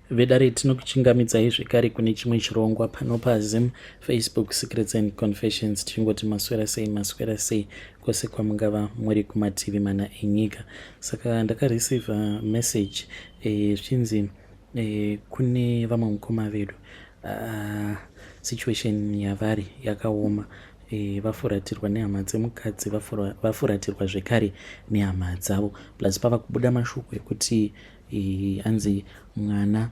vedare tinokuchingamidzai zvekare kune chimwe chirongwa pano paZim Facebook Secrets and Confessions tichingoti maswera sei kwose kwamungava muri kumativi mana enyika. Saka ndakareceiva message zvichinzi kune vamwe mukoma vedu situation yavari yakaoma, vafuratirwa nehama dzemukadzi, vafuratirwa zvekare nehama dzavo, plus pava kubuda mashoko ekuti anzi mwana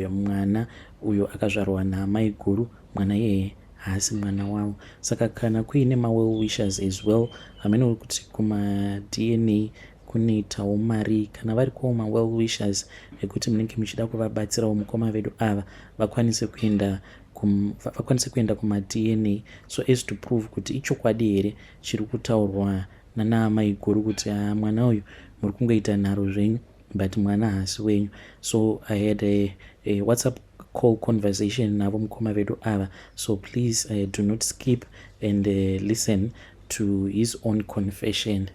mwana uyo akazvarwa naamai guru, mwana iyeye haasi mwana wavo. Saka kana kuine mawell wishers as well, hamene kuti kuma-DNA kunoitawo mari, kana vari kuwo mawell wishers ekuti munenge muchida kuvabatsirawo mukoma vedu ava vakwanise kuenda kuma-DNA so as to prove kuti ichokwadi here chiri kutaurwa nanaamai guru kuti mwana uyu muri kungoita nharo zvenyu but mwana haasi wenyu. So I had a WhatsApp call conversation navo mukoma vedu ava, so please do not skip and listen to his own confession.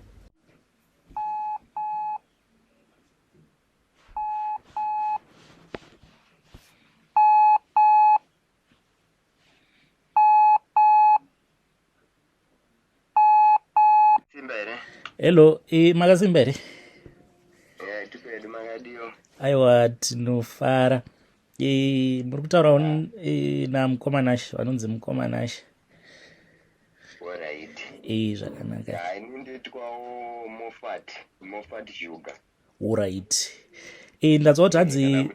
Hello, makasimba here? Aiwa, tinofara. Muri kutaura namukomanashi, vanonzi mukomanashi. Alright. Zvakanaka. Inonditwawo Mofat Sugar. Alright. Ndanzwa kuti hanzi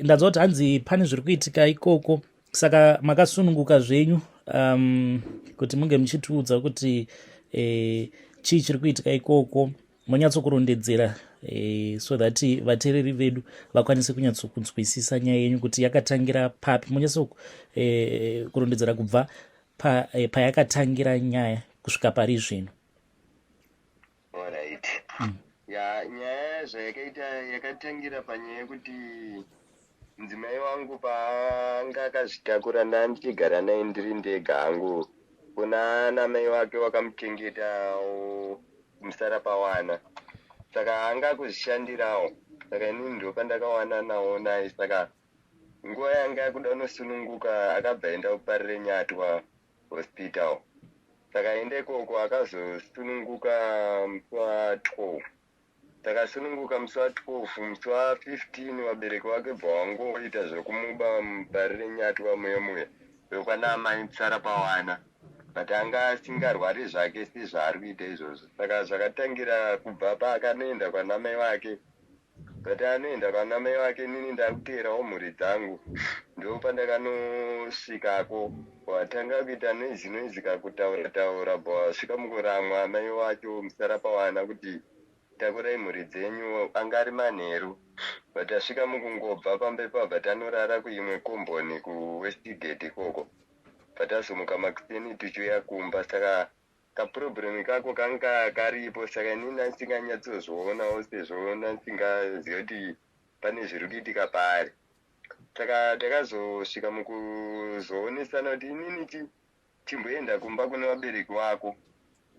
ndanzwa kuti hanzi pane zviri kuitika ikoko, saka makasununguka zvenyu kuti munge muchitiudza kuti chii chiri kuitika ikoko, monyatsokurondedzera so that vateereri vedu vakwanise kunyatsokunzwisisa nyaya yenyu kuti yakatangira papi. Monyatsokurondedzera kubva payakatangira nyaya kusvika pari zvino. Alright. Nyaya zvayakaita yakatangira panyaya yekuti mudzimai wangu paanga akazvitakura ndandichigara naye ndiri ndega hangu, kuna namai wake wakamuchengeta kumusara pawana, saka anga kuzvishandirawo, saka inini ndo pandakawana nawo naye. Saka nguva yanga yakuda unosununguka akabva enda kuparire Nyatwa hospital, saka enda ikoko akazosununguka musi wa12. Takasununguka musi wa12, musi wa15 wabereki wake bva wangoita zvokumuba muparire Nyatwa muye wekwana amai musara pawana, but anga asingarwari zvake sezvaari kuita izvozvo. Saka zvakatangira kubva paakanoenda kwanamai vake, but anoenda kwanamai vake inini ndakuteerawo mhuri dzangu, ndo pandakanosvikako watanga kuita noizi kakutaura bwasvika mukuramwa amai wacho musara pawana kuti takurai mhuri dzenyu. Anga ari manheru, but asvika mukungobva pamberi pabva tanorara kuimwe komboni kuWestgate ikoko, but azomuka makuseni tichiuya kumba. Saka kaprobhlemu kako kanga karipo, saka inini ndasinganyatsozvionawo sezvo ndasingaziva kuti pane zviri kuitika paari. Saka takazosvika mukuzoonesana kuti inini chimboenda kumba kune vabereki vako,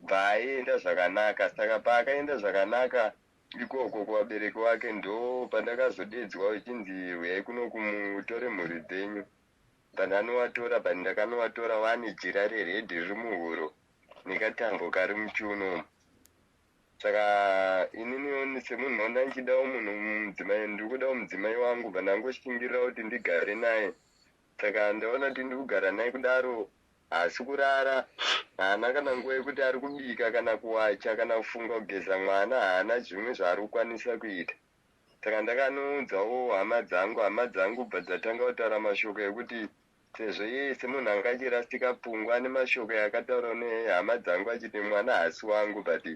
bva aenda zvakanaka. Saka paakaenda zvakanaka ikoko kuvabereki vake, ndo pandakazodedzwa uchinzi uyai kuno kumutore mhuri dzenyu. Pandanovatora, pandakanovatora vane jira reredhi riri muhuro nekatambo kari muchiuno. Saka inini semunhu onda ndichidawo munhu mudzimai, ndikudawo mudzimai wangu, pandangoshingira kuti ndigare naye. Saka ndaona kuti ndikugara naye kudaro haasi kurara, haana kana nguva yekuti ari kubika kana kuwacha kana kufunga kugeza mwana, haana zvimwe zvaari kukwanisa kuita. Saka ndakanoudzawo hama dzangu bva dzatanga kutaura mashoko ekuti sezvo iye semunhu anga achirasika pfungwa ane mashoko yakataura nehama dzangu achiti mwana haasi wangu but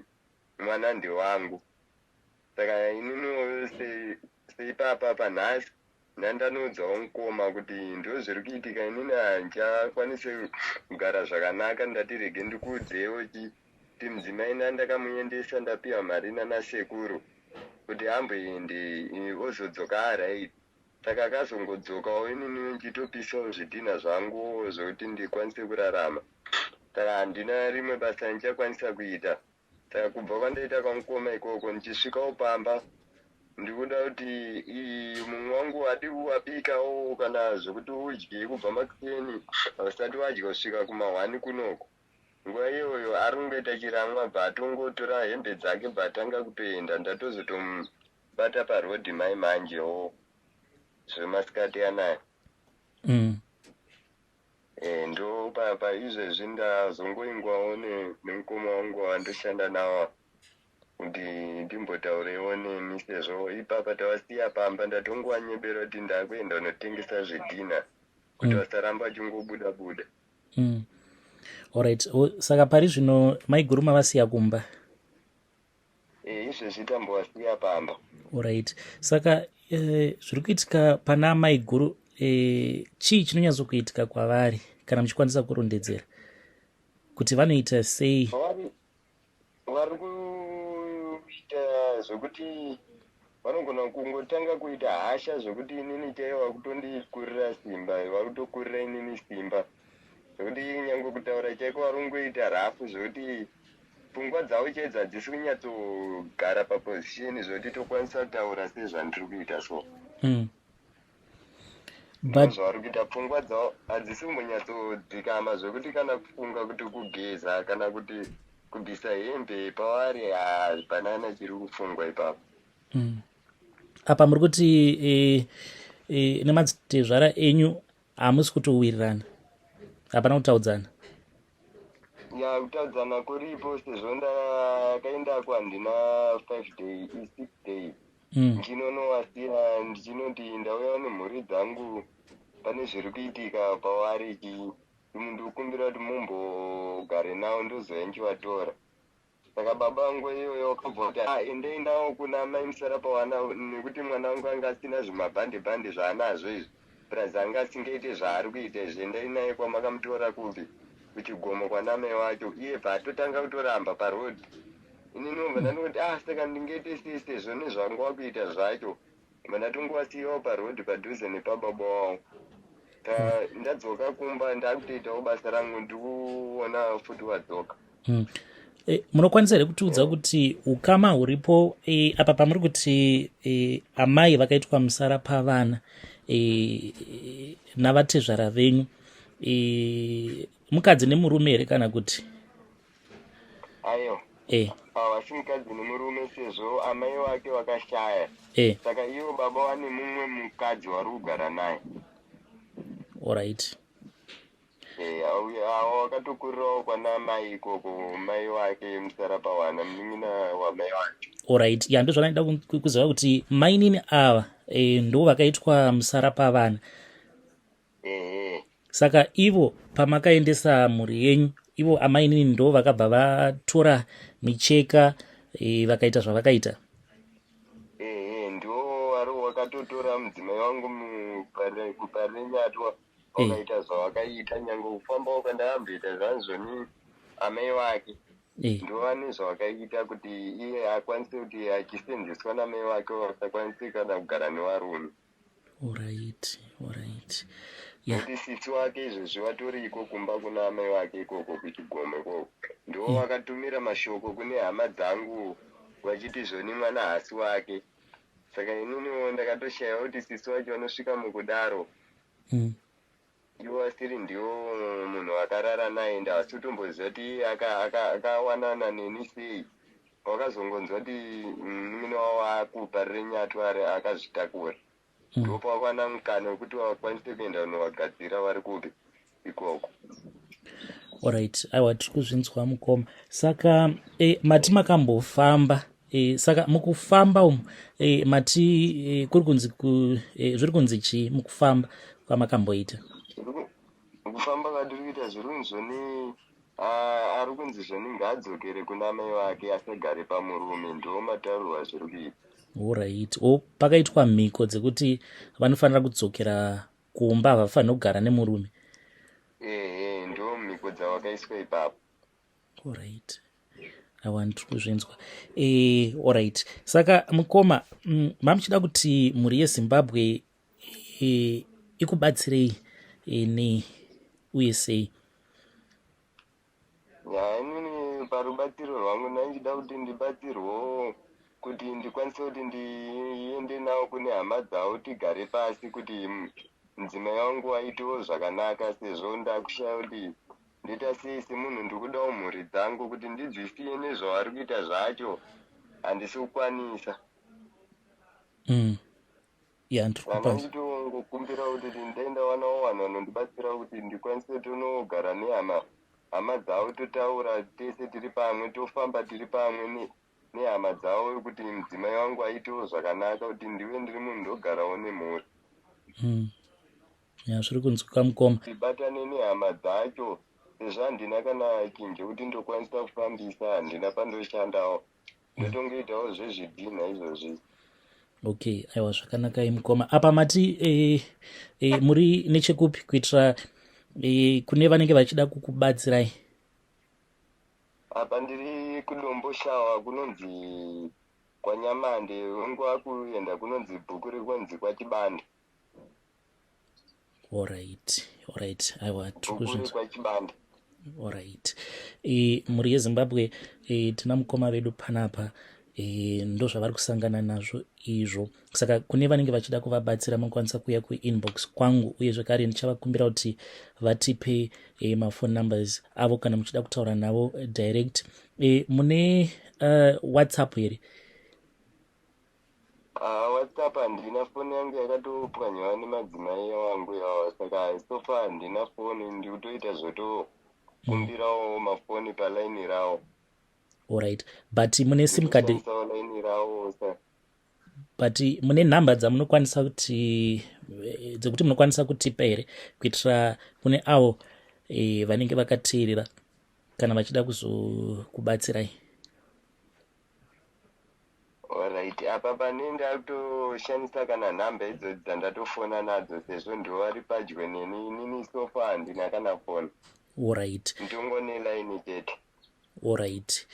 mwana ndewangu. Saka ininiwo seipapa panhasi ndandanoudzawo mukoma kuti ndo zviri kuitika, inini handichakwanise kugara zvakanaka, ndati rege ndikuudzewo kuti mudzimai ndandakamuendesa ndapiwa mari nanasekuru kuti amboende ozodzoka araiti. Saka akazongodzokawo inini ndichitopisawo zvidhina zvangu zvokuti ndikwanise kurarama. Saka handina rimwe basa ndichakwanisa kuita saka kubva kwandaita kwamukoma ikoko ndichisvikawo pamba ndikuda kuti mumwe wangu hadi wabikawo kana zvokuti udye kubva makeni usati wadya kusvika kuma1 kunoko. Nguva iyoyo ari kungoita chiramwa bva atongotora hembe dzake bva atanga kutoenda. Ndatozotomubata parodhi mai manjewo zvemasikati anayo. Ndo paizvezvi ndazongoingwawo nemukoma wangu wandoshanda nawo kuti ndimbotaurewo nemi sezvo ipapa tavasiya pamba ndatongowanyebera kuti ndakuenda unotengesa zvidhina kuti vasaramba achingobuda buda. Alright, saka pari zvino maiguru mavasiya kumba? Izvezvi tambovasiya pamba. Alright, saka zviri kuitika pana maiguru chii chinonyatsokuitika kwavari kana muchikwanisa kurondedzera kuti vanoita sei? Vari kuita zvokuti vanogona kungotanga kuita hasha zvokuti inini chaiva kutondikurira simba, vari kutokurira inini simba zvokuti nyange kutaura chaiko vari kungoita rafu zvokuti pfungwa dzavo chaidzi hadzisi kunyatsogara papozisheni zvokuti tokwanisa kutaura sezvandiri kuita so. Zvavari kuita pfungwa dzavo hadzisi kumbonyatsodzikama zvokuti kana kufunga kuti kugeza kana kuti kubvisa hembe pavari hapanana chiri kufungwa ipapo. Apa muri kuti nemadzitezvara enyu hamusi kutowirirana, hapana kutaudzana? Kutaudzana kuripo sezvo ndakaendako handina 6 days. Ndinonowasiya ndichinoti ndauya nemhuri dzangu pane zviri kuitika pavari ndikumbira kuti mumbogare navo ndozouya ndichivatora. Saka baba vangu iyoyo wakabva kuti endei navo kuna mai musarapawana nekuti mwana wangu anga asina zvimabhande zvaanazvo izvi purazi anga asingaite zvaari kuita izvi. Endai naye kwamakamutora kupi kuchigomo kwanamai wacho, iye paatotanga kutoramba parodhi. Inini ndobva ndanoti saka ndingaite sezvo nezvangu wakuita zvacho mandatongowasiyawo parodhi padhuze nepababa wavo. Ndadzoka kumba ndakutoitawo basa rangu ndikuona futi wadzoka. Munokwanisa here kutiudza kuti ukama huripo apa pamuri kuti amai vakaitwa musara pavana navatezvara venyu, mukadzi nemurume here kana kuti? Aiyo, vasi mukadzi nemurume sezvo amai wake vakashaya. Saka ivo baba vane mumwe mukadzi vari kugara naye. Alright. Wakatokurirawo kwana mai ikoko, mai wake musarapawana, munin'ina wamai wake. Alright, ndozvanoda kuziva kuti mai nini ava ndo vakaitwa musara pavana. Saka ivo pamakaendesa mhuri yenyu, ivo amai nini ndo vakabva vatora micheka vakaita zvavakaita? Ndo vari wakatotora mudzimai wangu kuparinyatwa wakaita zvavakaita, nyange kufamba ukandaamboita zvanzvoni amai vake ndo vane zvavakaita kuti iye akwanise kuti achisenzeswa namai vake vasakwanise kana kugara nevarume. Alright. Kuti sisi wake izvezvi vatoriko kumba kuna amai vake ikoko kuchigomo ikoko, ndo vakatumira mashoko kune hama dzangu vachiti zvoni mwana hasi wake. Saka ininiwo ndakatoshayiwa kuti sisi wacho vanosvika mukudaro iwo asiri ndiwo munhu akarara naye, ndavasi kutomboziva kuti akawanana neni sei. Wakazongonzwa kuti munin'ina wavo akuparire nyatwa akazvitakura, ndopa wakwana mukana wekuti wakwanise kuenda kunovagadzira vari kupi ikoko. Alright, aiwa tiri kuzvinzwa mukoma. Saka mati makambofamba, saka mukufamba umu mati zviri kunzi chii mukufamba kwamakamboita? Kufamba kwatiri kuita zviri kunzvoni ari kunzi zvoni ngaadzokere kuna mai vake asagare pamurume, ndo mataurwa zviri kuita. Alright. Pakaitwa mhiko dzekuti vanofanira kudzokera kumba, havafaniri kugara nemurume? Ndo mhiko dzavakaiswa ipapo. Alright, aiwa ndiri kuzvinzwa. Alright, saka mukoma, mamuchida kuti mhuri yeZimbabwe ikubatsirei nei uye sei? Inini parubatsiro rwangu ndachida kuti ndibatsirwewo kuti ndikwanise kuti ndiende nawo kune hama dzavo tigare pasi kuti mudzimai wangu waitewo zvakanaka, sezvo ndakushaya kuti ndoita sei semunhu ndikudawo mhuri dzangu kuti ndidzisiye nezvavari kuita zvacho handisi kukwanisa. Kana nditongokumbira kuti ndaenda wanawo vanhu vanondibatsira kuti ndikwanise tonogara nehama dzavo, totaura tese tiri pamwe, tofamba tiri pamwe nehama dzavo, kuti mudzimai wangu aitewo zvakanaka, kuti ndive ndiri munhu ndogarawo nemhuri. Zviri kunzwika mukoma. Tibatane nehama dzacho, sezvo handina kana kinje kuti ndokwanisa kufambisa, handina pandoshandawo, ndotongoitawo zvezvidhina izvozvi. Okay, aiwa, zvakanaka mukoma. Apa mati muri nechekupi kuitira kune vanenge vachida kukubatsirai? Apa ndiri kudomboshawa, kunonzi kwaNyamande, nguva kuenda kunonzi bhuku rikonzi kwaChibande. Alright. Aiwa, kwaChibande. Alright. Muri yeZimbabwe tina mukoma vedu panapa, ndo zvavari kusangana nazvo izvo. Saka kune vanenge vachida kuvabatsira munokwanisa kuuya kuinbox kwangu, uye zvekare ndichavakumbira kuti vatipe mafoni numbers avo kana muchida kutaura navo direct. Mune WhatsApp here? WhatsApp handina, foni yangu yakatopwanyiwa nemadzimai wangu yawa, saka sofa handina foni, ndikutoita zvotokumbirawo mafoni palaini rawo. Alright, but mune sim card, laini rawo, but mune nhamba dzamunokwanisa kuti dzekuti munokwanisa kutipa here kuitira kune avo vanenge vakateerera kana vachida kuzokubatsirai? Alright, apa pane ndatoshandisa kana nhamba idzo dzandatofona nadzo, sezvo ndovari padyo neni, inini sofa handina kana foni. Alright, ndongone laini chete. Alright,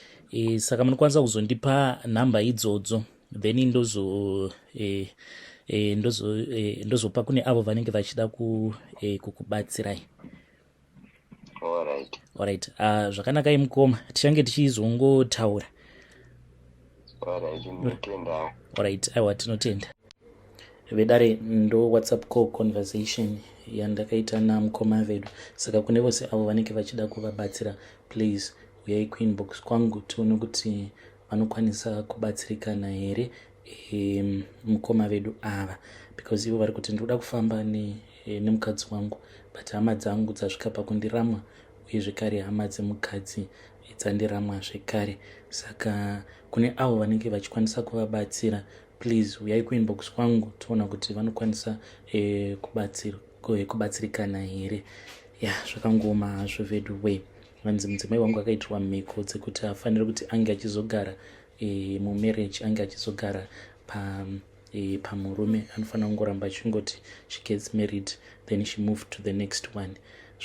saka munokwanisa kuzondipa nhamba idzodzo, then ndozopa kune avo vanenge vachida kukubatsirai. Alright, zvakanaka mukoma, tichange tichizongotaura. Alright, aiwa, tinotenda. Vedare ndo WhatsApp call conversation yandakaita namukoma vedu. Saka kune vose avo vanenge vachida kuvabatsira, please uyai kuinbox kwangu tione kuti vanokwanisa kubatsirikana here mukoma vedu ava, because ivo vari kuti ndikuda kufamba nemukadzi wangu, but hama dzangu dzasvika pakundiramwa, uye zvekare hama dzemukadzi dzandiramwa zvekare. Saka kune avo vanenge vachikwanisa kuvabatsira, please uyai kuinbox kwangu toona kuti vanokwanisa kubatsirikana here. Zvakangoma hazvo vedu we. Vanzi mudzimai wangu akaitirwa mhiko dzekuti afanire kuti ange achizogara mumarriage, ange achizogara pamurume, anofanira kungoramba achingoti she gets married then she moved to the next one.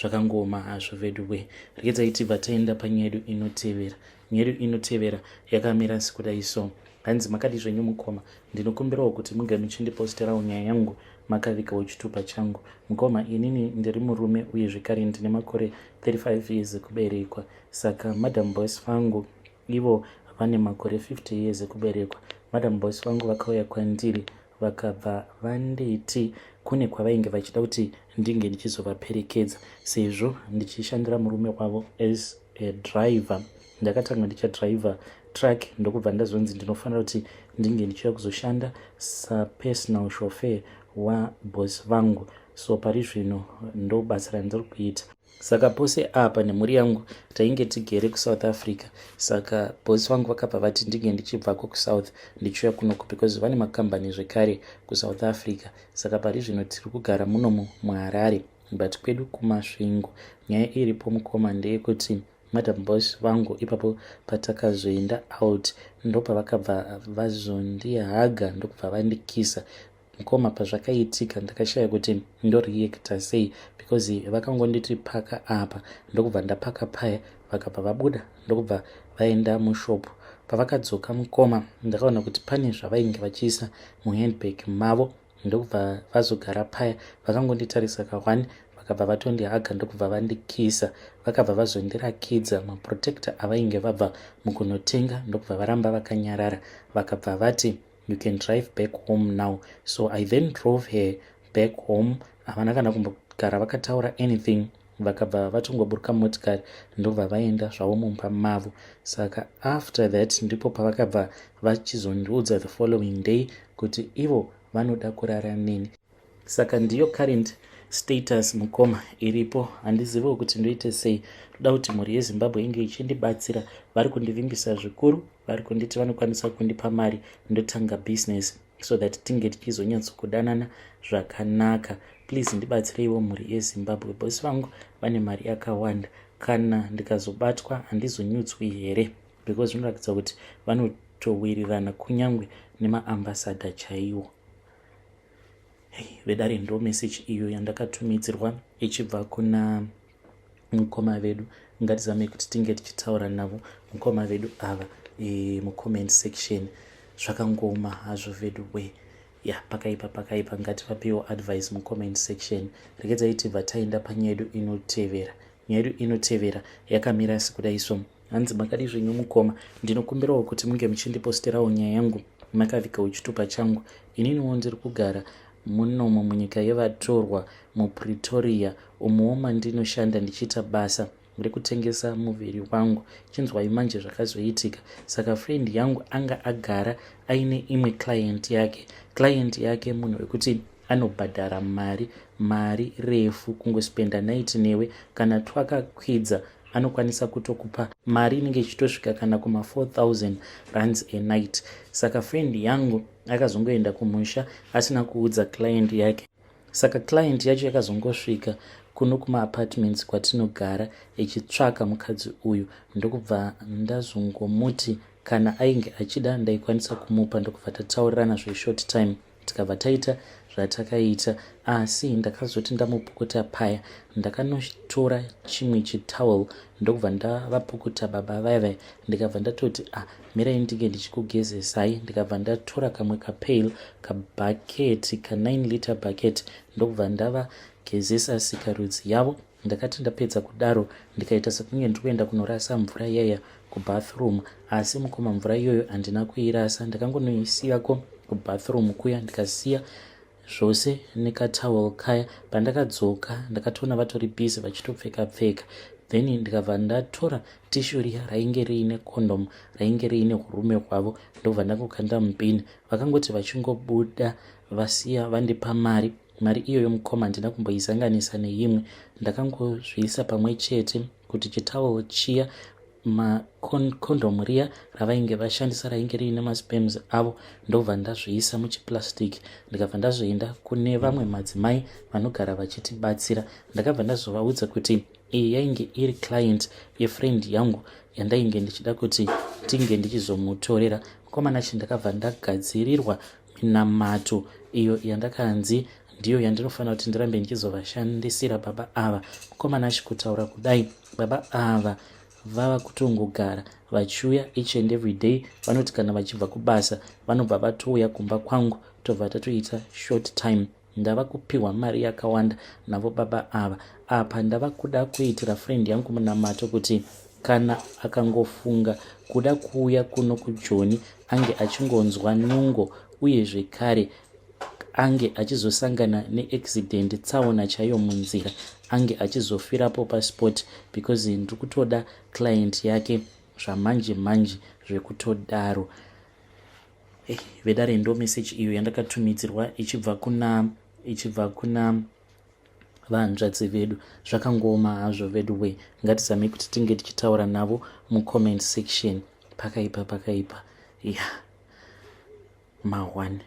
Zvakangoma hazvo vedu we. Regedzai tibva taenda panyaya yedu inotevera. Nyaya yedu inotevera yakamira sekudai so. Hanzi makadi zvenyu mukoma, ndinokumbirawo kuti munge muchindiposterawo nyaya yangu makavikawo chitupa changu. Mukoma, inini ndiri murume uye zvekare ndine makore 35 years ekuberekwa. Saka madam boss vangu ivo vane makore 50 years ekuberekwa. Madam boss vangu vakauya kwandiri vakabva vanditi kune kwavainge vachida kuti ndinge ndichizovaperekedza, sezvo ndichishandira murume wavo as a driver. Ndakatanga ndichadriver truck, ndokubva ndazonzi ndinofanira kuti ndinge ndichiuya kuzoshanda sapersonal chauffeur waboss vangu. So pari zvino ndo basa randiri kuita. Saka pose apa nemhuri yangu tainge tigere kuSouth Africa. Saka boss vangu vakabva vati ndinge ndichibvako kuSouth ndichiuya kunoko, because vane makambani zvekare kuSouth Africa. Saka pari zvino tiri kugara munomu muHarare, but kwedu kumasvingo. Nyaya iripo mukoma ndeyekuti madam boss vangu ipapo patakazoenda out ndopavakabva vazondihaga ndokubva vandikisa. Mukoma, pazvakaitika ndakashaya kuti ndoriekta sei, because vakangonditi paka apa, ndokubva ndapaka paya, vakabva vabuda ndokubva vaenda mushopu. Pavakadzoka mukoma, ndakaona kuti pane zvavainge vachiisa muhandbag mavo, ndokubva vazogara paya. Vakangonditarisa ka1 vakabva vatondihaga ndokubva vandikisa, vakabva vazondirakidza maprotector avainge vabva mukunotenga, ndokubva varamba vakanyarara, vakabva vati you can drive back home now. So I then drove her back home. Havana kana kumbogara vakataura anything, vakabva vatongoburuka motikari ndobva vaenda zvavo mumba mavo. Saka after that ndipo pavakabva vachizondiudza the following day kuti ivo vanoda kurara neni. Saka ndiyo current status mukoma iripo. Handiziviwo kuti ndoite sei. Toda kuti mhuri yeZimbabwe inge ichindibatsira. Vari kundivimbisa zvikuru, vari kunditi vanokwanisa kundipa mari ndotanga business so that tinge tichizonyatsokudanana zvakanaka. Please ndibatsireiwo mhuri yeZimbabwe. Bosi vangu vane mari yakawanda. Kana ndikazobatwa handizonyutswi here, because zvinoratidza kuti vanotowirirana kunyangwe nemaambasada chaiwo. Vedare ndo message iyo yandakatumidzirwa ichibva kuna mukoma vedu. Ngatizame kuti tinge tichitaura navo mukoma vedu ava mucomment section. Zvakangoma hazvo vedu we pakaipa ngativapewo advice mucomment section. Rekedzai tibva taenda panyaya yedu inotevera. Nyaya yedu inotevera yakamira sekudai so. Hanzi makadi zvenyu mukoma, ndinokumbirawo kuti munge muchindiposterawo nyaya yangu makavikawo chitupa changu. Ininiwo ndiri kugara munomo munyika yevatorwa muPretoria, umuwo mandinoshanda ndichiita basa rekutengesa muviri wangu. Chinzwai manje zvakazoitika. Saka friend yangu anga agara aine imwe client yake munhu wekuti anobhadhara mari refu kungospenda night newe, kana twakakwidza anokwanisa kutokupa mari inenge ichitosvika kana kuma 4,000 rands a night. Saka friend yangu akazongoenda kumusha asina kuudza client yake. Saka client yacho yakazongosvika kuno kuma apartments kwatinogara ichitsvaka mukadzi uyu. Ndokubva ndazongomuti kana ainge achida ndaikwanisa kumupa, ndokubva tataurirana zveshort time tikabva taita zvatakaita. Asi ndakazoti ndamupukuta paya ndakanotora chimwe chitowel ndokubva ndavapukuta baba vaiva, ndikabva ndatoti mirai ndinge ndichikugezesai. Ndikabva ndatora kamwe kapail kabhaketi ka9 liter bucket ndokubva ndavagezesa sikarudzi yavo. Ndakati ndapedza kudaro ndikaita sekunge ndikuenda kunorasa mvura yaya kubathroom, asi mukoma mvura iyoyo handina kuirasa, ndakangonoisiyako kubathroom kuya ndikasiya zvose nekatowel kaya. Pandakadzoka ndakatoona vatori busy vachitopfeka, then ndikabva ndatora tissue riya rainge riine condom, rainge riine urume hwavo, ndobva ndakokanda mubini. Vakangoti vachingobuda vasiya vandipa mari iyoyo mukoma handina kumboisanganisa neimwe, ndakangozviisa pamwe chete kuti chitowel chiya makondom riya ravainge vashandisa rainge riine maspams avo ndobva ndazviisa muchiplastic. Ndikabva ndazoenda kune vamwe madzimai vanogara vachitibatsira. Ndakabva ndazovaudza kuti iyi yainge iri client yefriend yangu yandainge ndichida kuti tinge ndichizomutorera. Mukomana chi ndakabva ndagadzirirwa minamato iyo yandakanzi ndiyo yandinofanira kuti ndirambe ndichizovashandisira baba ava. Mukomana chi kutaura kudai, baba ava vava kutongogara vachiuya each and every day. Vanoti kana vachibva kubasa vanobva vatouya kumba kwangu, tobva tatoita short time. Ndava kupiwa mari yakawanda navo baba ava. Apa ndava kuda kuitira friend yangu munamato kuti kana akangofunga kuda kuuya kuno kuJoni ange achingonzwa nungo, uye zvekare ange achizosangana neaccident, tsaona chaiyo munzira, ange achizofirapo pasport, because ndiri kutoda client yake zvamanje zvekutodaro. Vedare ndo message iyo yandakatumidzirwa ichibva kuna vanzvadzi vedu. Zvakangoma hazvo vedu we. Ngatizame kuti tinge tichitaura navo mucomment section. Pakaipa mahwane.